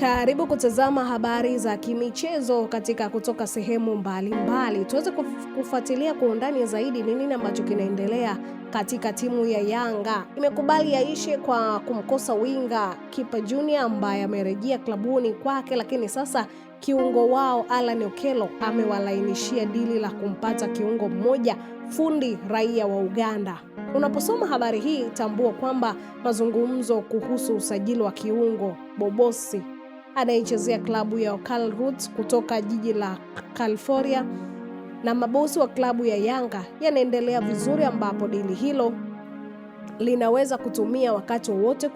Karibu kutazama habari za kimichezo katika kutoka sehemu mbalimbali. Tuweze kufuatilia kwa undani zaidi ni nini ambacho kinaendelea katika timu ya Yanga. Imekubali yaishe kwa kumkosa winga Kipa Junior ambaye amerejea klabuni kwake, lakini sasa kiungo wao Alan Okello amewalainishia dili la kumpata kiungo mmoja fundi raia wa Uganda. Unaposoma habari hii, tambua kwamba mazungumzo kuhusu usajili wa kiungo Bobosi anayechezea klabu ya Okal Roots kutoka jiji la California na mabosi wa klabu ya Yanga yanaendelea vizuri, ambapo dili hilo linaweza kutumia wakati wowote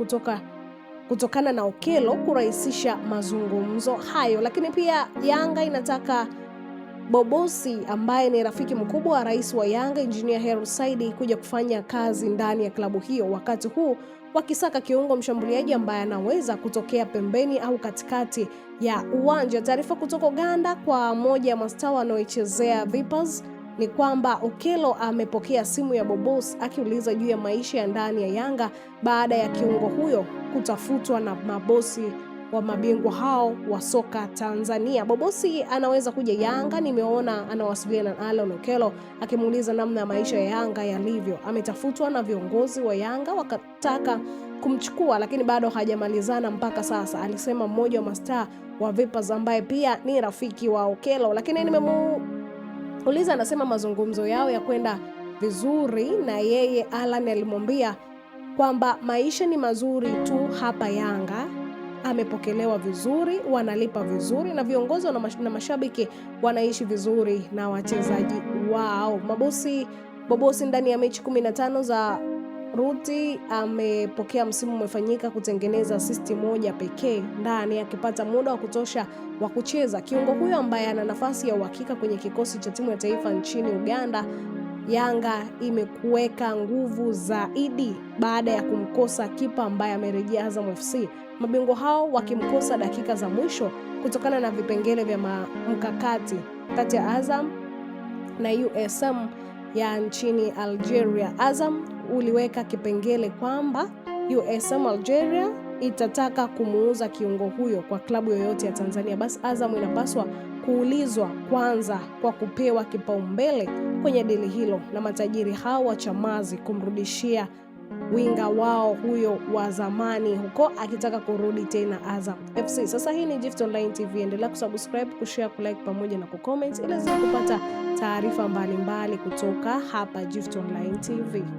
kutokana na Okello kurahisisha mazungumzo hayo. Lakini pia Yanga inataka Bobosi ambaye ni rafiki mkubwa wa rais wa Yanga Engineer Hersi Said kuja kufanya kazi ndani ya klabu hiyo, wakati huu wakisaka kiungo mshambuliaji ambaye anaweza kutokea pembeni au katikati ya uwanja. Taarifa kutoka Uganda kwa moja ya mastaa wanaoichezea Vipers ni kwamba Okello amepokea simu ya Bobosi akiuliza juu ya maisha ya ndani ya Yanga baada ya kiungo huyo kutafutwa na mabosi wa mabingwa hao wa soka Tanzania. Bobosi anaweza kuja Yanga. Nimeona anawasiliana na Alan Okello akimuuliza namna ya maisha ya Yanga yalivyo. Ametafutwa na viongozi wa Yanga wakataka kumchukua, lakini bado hajamalizana mpaka sasa, alisema mmoja wa mastaa wa Vipers ambaye pia ni rafiki wa Okello. Lakini nimemuuliza, anasema mazungumzo yao ya kwenda vizuri, na yeye Alan alimwambia kwamba maisha ni mazuri tu hapa Yanga, amepokelewa vizuri, wanalipa vizuri, na viongozi na mashabiki wanaishi vizuri na wachezaji wao. Bobosi ndani ya mechi 15 za Ruti amepokea msimu umefanyika kutengeneza assist moja pekee ndani, akipata muda wa kutosha wa kucheza. Kiungo huyo ambaye ana nafasi ya uhakika kwenye kikosi cha timu ya taifa nchini Uganda, Yanga imekuweka nguvu zaidi baada ya kumkosa kipa ambaye amerejea Azam FC. Mabingwa hao wakimkosa dakika za mwisho kutokana na vipengele vya mkakati kati ya Azam na USM ya nchini Algeria. Azam uliweka kipengele kwamba USM Algeria itataka kumuuza kiungo huyo kwa klabu yoyote ya Tanzania, basi Azam inapaswa kuulizwa kwanza kwa kupewa kipaumbele kwenye dili hilo, na matajiri hao wa Chamazi kumrudishia winga wao huyo wa zamani huko akitaka kurudi tena Azam FC. Sasa hii ni Gift Online TV, endelea kusubscribe, kushare, kulike pamoja na kucomment ili kupata taarifa mbalimbali kutoka hapa Gift Online TV.